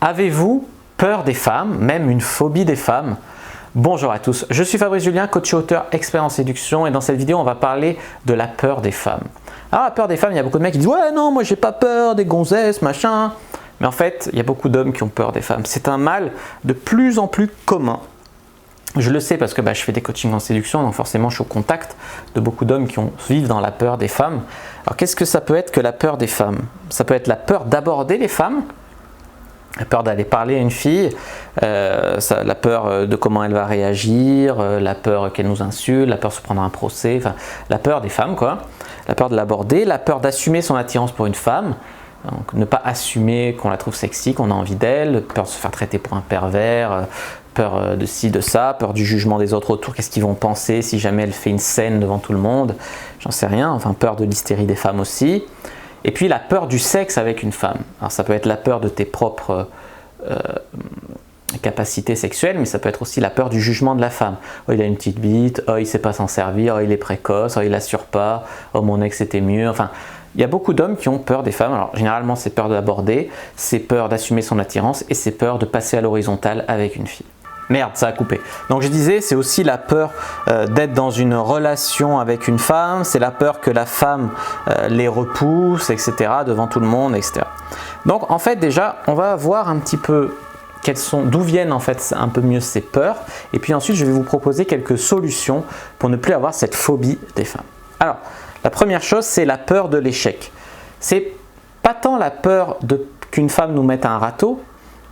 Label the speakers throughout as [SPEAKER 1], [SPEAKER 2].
[SPEAKER 1] Avez-vous peur des femmes, même une phobie des femmes? Bonjour à tous, je suis Fabrice Julien, coach et auteur expert en séduction et dans cette vidéo on va parler de la peur des femmes. Alors la peur des femmes, il y a beaucoup de mecs qui disent « Ouais non, moi j'ai pas peur des gonzesses, machin ». Mais en fait, il y a beaucoup d'hommes qui ont peur des femmes. C'est un mal de plus en plus commun. Je le sais parce que je fais des coachings en séduction, donc forcément je suis au contact de beaucoup d'hommes qui vivent dans la peur des femmes. Alors qu'est-ce que ça peut être que la peur des femmes? Ça peut être la peur d'aborder les femmes, la peur d'aller parler à une fille, la peur de comment elle va réagir, la peur qu'elle nous insulte, la peur de se prendre un procès, enfin la peur des femmes quoi, la peur de l'aborder, la peur d'assumer son attirance pour une femme, donc ne pas assumer qu'on la trouve sexy, qu'on a envie d'elle, peur de se faire traiter pour un pervers, peur de ci, de ça, peur du jugement des autres autour, qu'est-ce qu'ils vont penser si jamais elle fait une scène devant tout le monde, j'en sais rien, enfin peur de l'hystérie des femmes aussi. Et puis la peur du sexe avec une femme. Alors ça peut être la peur de tes propres capacités sexuelles, mais ça peut être aussi la peur du jugement de la femme. Oh il a une petite bite, oh il ne sait pas s'en servir, oh il est précoce, oh il assure pas, oh mon ex était mieux. Enfin, il y a beaucoup d'hommes qui ont peur des femmes. Alors généralement c'est peur d'aborder, c'est peur d'assumer son attirance et c'est peur de passer à l'horizontale avec une fille. Merde, ça a coupé. Donc je disais, c'est aussi la peur d'être dans une relation avec une femme, c'est la peur que la femme les repousse, etc. devant tout le monde, etc. Donc en fait déjà, on va voir un petit peu d'où viennent en fait un peu mieux ces peurs. Et puis ensuite, je vais vous proposer quelques solutions pour ne plus avoir cette phobie des femmes. Alors, la première chose, c'est la peur de l'échec. C'est pas tant la peur qu'une femme nous mette un râteau,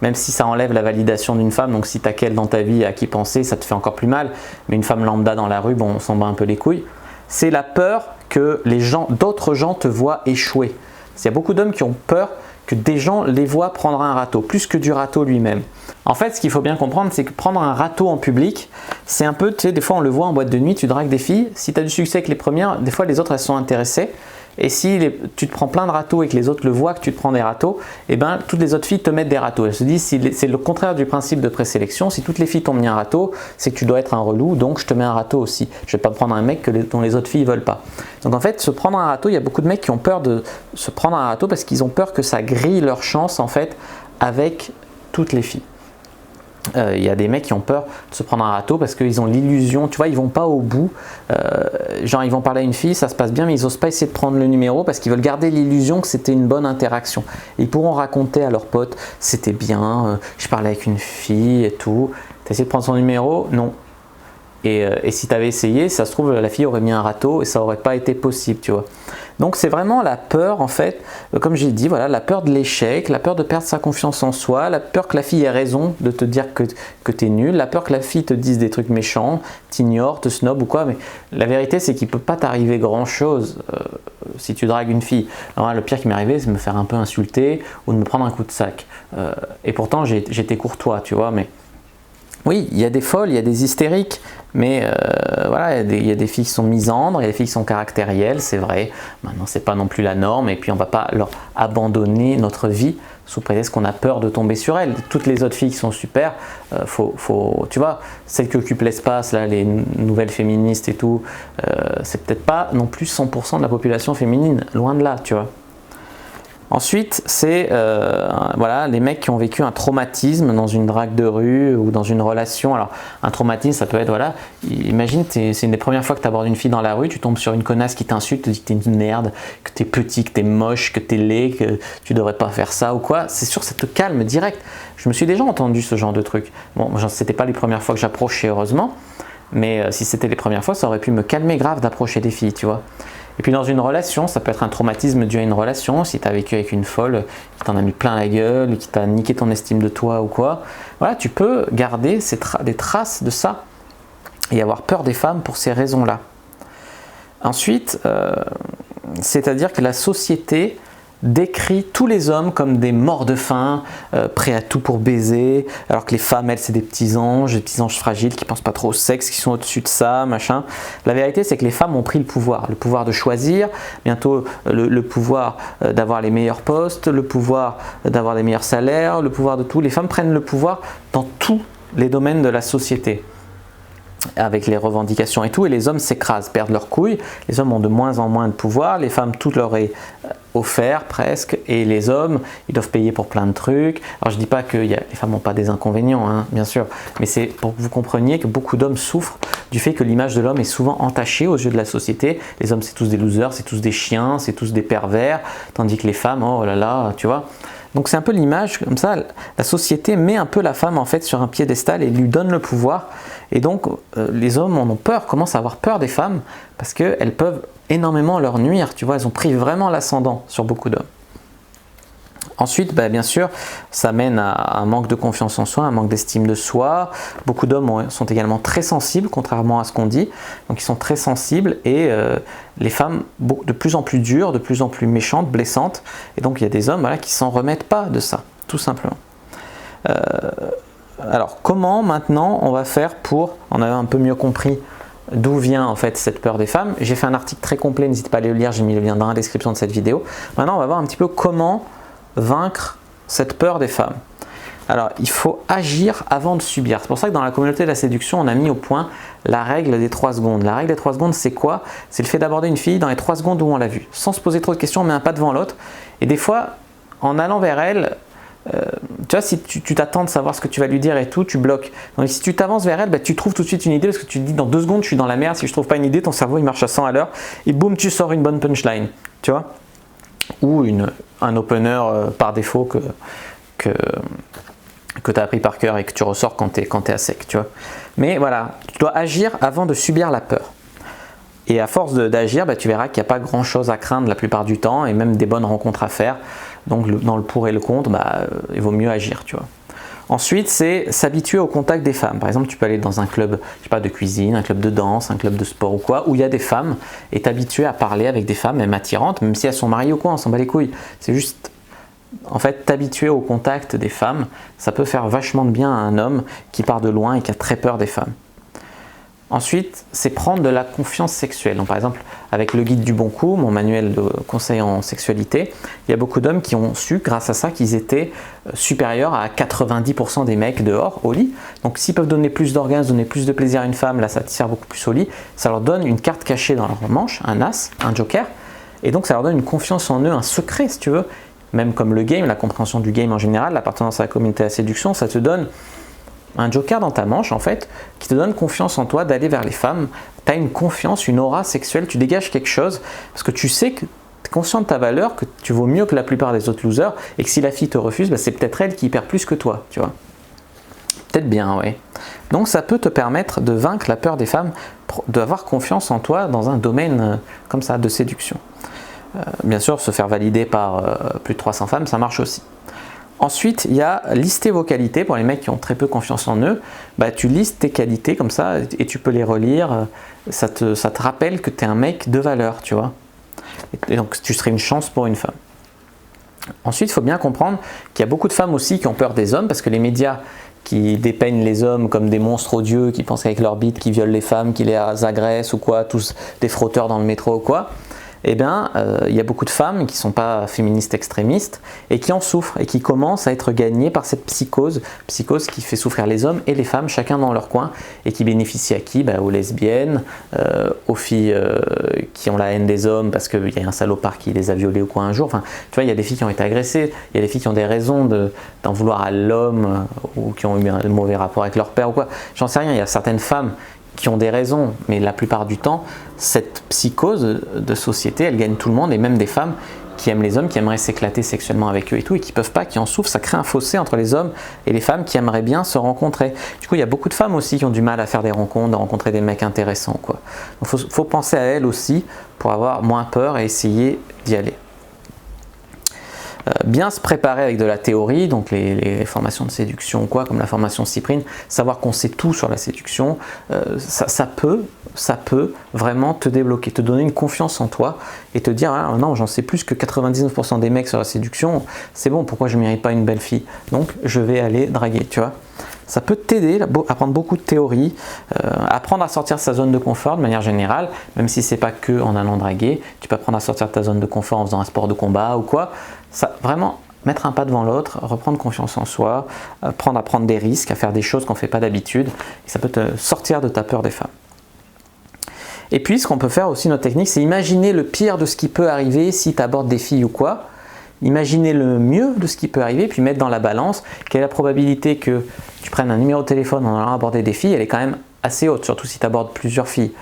[SPEAKER 1] même si ça enlève la validation d'une femme, donc si tu as qu'elle dans ta vie à qui penser, ça te fait encore plus mal, mais une femme lambda dans la rue, bon, on s'en bat un peu les couilles. C'est la peur que d'autres gens te voient échouer. Il y a beaucoup d'hommes qui ont peur que des gens les voient prendre un râteau, plus que du râteau lui-même. En fait, ce qu'il faut bien comprendre, c'est que prendre un râteau en public, c'est un peu, tu sais, des fois on le voit en boîte de nuit, tu dragues des filles, si tu as du succès avec les premières, des fois les autres elles sont intéressées. Et si tu te prends plein de râteaux et que les autres le voient que tu te prends des râteaux, eh ben, toutes les autres filles te mettent des râteaux. Elles se disent, c'est le contraire du principe de présélection, si toutes les filles t'ont mis un râteau, c'est que tu dois être un relou, donc je te mets un râteau aussi. Je ne vais pas prendre un mec dont les autres filles ne veulent pas. Donc en fait, se prendre un râteau, il y a beaucoup de mecs qui ont peur de se prendre un râteau parce qu'ils ont peur que ça grille leur chance en fait avec toutes les filles. Il y a des mecs qui ont peur de se prendre un râteau parce qu'ils ont l'illusion, tu vois, ils vont pas au bout, genre ils vont parler à une fille, ça se passe bien mais ils osent pas essayer de prendre le numéro parce qu'ils veulent garder l'illusion que c'était une bonne interaction. Ils pourront raconter à leurs potes, c'était bien, je parlais avec une fille et tout, t'as essayé de prendre son numéro? Non. Et si tu avais essayé, ça se trouve la fille aurait mis un râteau et ça aurait pas été possible, tu vois. Donc c'est vraiment la peur en fait, comme j'ai dit, voilà, la peur de l'échec, la peur de perdre sa confiance en soi, la peur que la fille ait raison de te dire que tu es nul, la peur que la fille te dise des trucs méchants, t'ignore, te snob ou quoi, mais la vérité c'est qu'il ne peut pas t'arriver grand chose si tu dragues une fille. Alors, le pire qui m'est arrivé c'est de me faire un peu insulter ou de me prendre un coup de sac. Et pourtant j'étais courtois, tu vois, mais oui, il y a des folles, il y a des hystériques, mais voilà, il y a des filles qui sont misandres, il y a des filles qui sont caractérielles, c'est vrai. Maintenant, c'est pas non plus la norme, et puis on va pas leur abandonner notre vie sous prétexte qu'on a peur de tomber sur elles. Toutes les autres filles qui sont super, tu vois, celles qui occupent l'espace, là, les nouvelles féministes et tout, c'est peut-être pas non plus 100% de la population féminine, loin de là, tu vois. Ensuite, c'est voilà, les mecs qui ont vécu un traumatisme dans une drague de rue ou dans une relation. Alors, un traumatisme, ça peut être, voilà, imagine, c'est une des premières fois que tu abordes une fille dans la rue, tu tombes sur une connasse qui t'insulte, te dit que t'es une merde, que t'es petit, que t'es moche, que t'es laid, que tu devrais pas faire ça ou quoi. C'est sûr, ça te calme direct. Je me suis déjà entendu ce genre de truc. Bon, c'était pas les premières fois que j'approchais, heureusement, mais si c'était les premières fois, ça aurait pu me calmer grave d'approcher des filles, tu vois. Et puis dans une relation, ça peut être un traumatisme dû à une relation, si tu as vécu avec une folle qui t'en a mis plein la gueule, qui t'a niqué ton estime de toi ou quoi, voilà, tu peux garder des traces de ça et avoir peur des femmes pour ces raisons-là. Ensuite, c'est-à-dire que la société décrit tous les hommes comme des morts de faim, prêts à tout pour baiser, alors que les femmes, elles, c'est des petits anges fragiles qui pensent pas trop au sexe, qui sont au-dessus de ça, machin. La vérité, c'est que les femmes ont pris le pouvoir de choisir, bientôt le pouvoir d'avoir les meilleurs postes, le pouvoir d'avoir les meilleurs salaires, le pouvoir de tout. Les femmes prennent le pouvoir dans tous les domaines de la société. avec les revendications et tout, et les hommes s'écrasent, perdent leurs couilles, les hommes ont de moins en moins de pouvoir, les femmes tout leur est offert presque, et les hommes ils doivent payer pour plein de trucs. Alors je dis pas que les femmes n'ont pas des inconvénients, hein, bien sûr, mais c'est pour que vous compreniez que beaucoup d'hommes souffrent du fait que l'image de l'homme est souvent entachée aux yeux de la société. Les hommes c'est tous des losers, c'est tous des chiens, c'est tous des pervers, tandis que les femmes, oh là là, tu vois. Donc c'est un peu l'image, comme ça, la société met un peu la femme en fait sur un piédestal et lui donne le pouvoir. Et donc les hommes en ont peur, commencent à avoir peur des femmes parce qu'elles peuvent énormément leur nuire, tu vois, elles ont pris vraiment l'ascendant sur beaucoup d'hommes. Ensuite, bien sûr, ça mène à un manque de confiance en soi, un manque d'estime de soi. Beaucoup d'hommes sont également très sensibles, contrairement à ce qu'on dit. Donc ils sont très sensibles et les femmes de plus en plus dures, de plus en plus méchantes, blessantes. Et donc il y a des hommes qui ne s'en remettent pas de ça, tout simplement. Alors comment maintenant on va faire pour en avoir un peu mieux compris d'où vient en fait cette peur des femmes? J'ai fait un article très complet, n'hésitez pas à aller le lire, j'ai mis le lien dans la description de cette vidéo. Maintenant on va voir un petit peu comment vaincre cette peur des femmes. Alors il faut agir avant de subir. C'est pour ça que dans la communauté de la séduction on a mis au point la règle des 3 secondes. La règle des 3 secondes c'est quoi? C'est le fait d'aborder une fille dans les 3 secondes où on l'a vue, sans se poser trop de questions, on met un pas devant l'autre, et des fois en allant vers elle, tu vois, si tu t'attends de savoir ce que tu vas lui dire et tout, tu bloques. Donc si tu t'avances vers elle, tu trouves tout de suite une idée parce que tu te dis dans 2 secondes je suis dans la merde, si je trouve pas une idée, ton cerveau il marche à 100 à l'heure et boum tu sors une bonne punchline, tu vois, ou un opener par défaut que tu as appris par cœur et que tu ressors quand tu es à sec, tu vois. Mais voilà, tu dois agir avant de subir la peur. Et à force d'agir, tu verras qu'il n'y a pas grand chose à craindre la plupart du temps et même des bonnes rencontres à faire. Donc dans le pour et le contre, il vaut mieux agir, tu vois. Ensuite, c'est s'habituer au contact des femmes. Par exemple, tu peux aller dans un club, je sais pas, de cuisine, un club de danse, un club de sport ou quoi, où il y a des femmes, et t'habituer à parler avec des femmes, même attirantes, même si elles sont mariées ou quoi, on s'en bat les couilles. C'est juste, en fait, t'habituer au contact des femmes, ça peut faire vachement de bien à un homme qui part de loin et qui a très peur des femmes. Ensuite, c'est prendre de la confiance sexuelle. Donc, par exemple, avec le guide du bon coup, mon manuel de conseils en sexualité, il y a beaucoup d'hommes qui ont su, grâce à ça, qu'ils étaient supérieurs à 90% des mecs dehors, au lit. Donc, s'ils peuvent donner plus d'orgasme, donner plus de plaisir à une femme, là, ça tire beaucoup plus au lit. Ça leur donne une carte cachée dans leur manche, un as, un joker. Et donc, ça leur donne une confiance en eux, un secret, si tu veux. Même comme le game, la compréhension du game en général, l'appartenance à la communauté à la séduction, ça te donne un joker dans ta manche en fait qui te donne confiance en toi d'aller vers les femmes. Tu as une confiance, une aura sexuelle, tu dégages quelque chose parce que tu sais que tu es conscient de ta valeur, que tu vaux mieux que la plupart des autres losers et que si la fille te refuse, c'est peut-être elle qui perd plus que toi, tu vois. Peut-être bien, oui. Donc ça peut te permettre de vaincre la peur des femmes, d'avoir confiance en toi dans un domaine comme ça de séduction. Bien sûr, se faire valider par plus de 300 femmes, ça marche aussi. Ensuite, il y a lister vos qualités. Pour les mecs qui ont très peu confiance en eux, tu listes tes qualités comme ça et tu peux les relire. Ça te rappelle que tu es un mec de valeur, tu vois. Et donc, tu serais une chance pour une femme. Ensuite, il faut bien comprendre qu'il y a beaucoup de femmes aussi qui ont peur des hommes parce que les médias qui dépeignent les hommes comme des monstres odieux, qui pensent qu'avec leur bite, qui violent les femmes, qui les agressent ou quoi, tous des frotteurs dans le métro ou quoi. Eh bien, il y a beaucoup de femmes qui ne sont pas féministes extrémistes et qui en souffrent et qui commencent à être gagnées par cette psychose qui fait souffrir les hommes et les femmes, chacun dans leur coin, et qui bénéficie à qui? Aux lesbiennes, aux filles qui ont la haine des hommes parce qu'il y a un salopard qui les a violées ou quoi un jour. Enfin, tu vois, il y a des filles qui ont été agressées, il y a des filles qui ont des raisons d'en vouloir à l'homme ou qui ont eu un mauvais rapport avec leur père ou quoi. J'en sais rien, il y a certaines femmes qui ont des raisons, mais la plupart du temps, cette psychose de société, elle gagne tout le monde, et même des femmes qui aiment les hommes, qui aimeraient s'éclater sexuellement avec eux et tout, et qui peuvent pas, qui en souffrent, ça crée un fossé entre les hommes et les femmes qui aimeraient bien se rencontrer. Du coup, il y a beaucoup de femmes aussi qui ont du mal à faire des rencontres, de rencontrer des mecs intéressants, quoi. Donc, faut penser à elles aussi pour avoir moins peur et essayer d'y aller. Bien se préparer avec de la théorie, donc les formations de séduction quoi, comme la formation Cyprine, savoir qu'on sait tout sur la séduction, ça peut vraiment te débloquer, te donner une confiance en toi et te dire ah, non, j'en sais plus que 99% des mecs sur la séduction, c'est bon, pourquoi je ne mérite pas une belle fille, donc je vais aller draguer, tu vois. Ça peut t'aider à apprendre beaucoup de théories, apprendre à sortir de sa zone de confort de manière générale, même si c'est pas que en allant draguer, tu peux apprendre à sortir de ta zone de confort en faisant un sport de combat ou quoi. Ça, vraiment, mettre un pas devant l'autre, reprendre confiance en soi, apprendre à prendre des risques, à faire des choses qu'on ne fait pas d'habitude. Et ça peut te sortir de ta peur des femmes. Et puis, ce qu'on peut faire aussi, notre technique, c'est imaginer le pire de ce qui peut arriver si tu abordes des filles ou quoi. Imaginer le mieux de ce qui peut arriver, puis mettre dans la balance quelle est la probabilité que tu prennes un numéro de téléphone en allant aborder des filles. Elle est quand même assez haute, surtout si tu abordes plusieurs filles.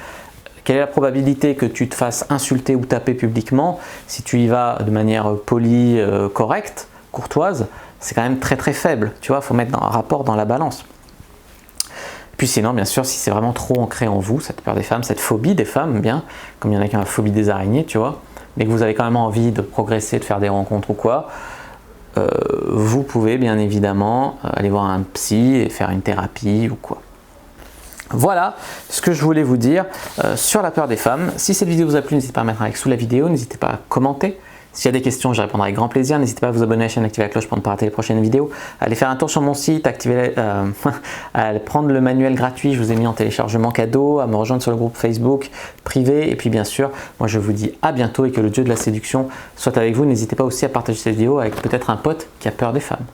[SPEAKER 1] Quelle est la probabilité que tu te fasses insulter ou taper publiquement si tu y vas de manière polie, correcte, courtoise? C'est quand même très très faible. Tu vois, il faut mettre un rapport dans la balance. Puis sinon, bien sûr, si c'est vraiment trop ancré en vous, cette peur des femmes, cette phobie des femmes, bien, comme il y en a qui ont la phobie des araignées, tu vois, mais que vous avez quand même envie de progresser, de faire des rencontres ou quoi, vous pouvez bien évidemment aller voir un psy et faire une thérapie ou quoi. Voilà ce que je voulais vous dire sur la peur des femmes. Si cette vidéo vous a plu, n'hésitez pas à mettre un like sous la vidéo, n'hésitez pas à commenter. S'il y a des questions, je répondrai avec grand plaisir. N'hésitez pas à vous abonner à la chaîne, activer la cloche pour ne pas rater les prochaines vidéos. Allez faire un tour sur mon site, à prendre le manuel gratuit, je vous ai mis en téléchargement cadeau, à me rejoindre sur le groupe Facebook privé. Et puis bien sûr, moi je vous dis à bientôt et que le dieu de la séduction soit avec vous. N'hésitez pas aussi à partager cette vidéo avec peut-être un pote qui a peur des femmes.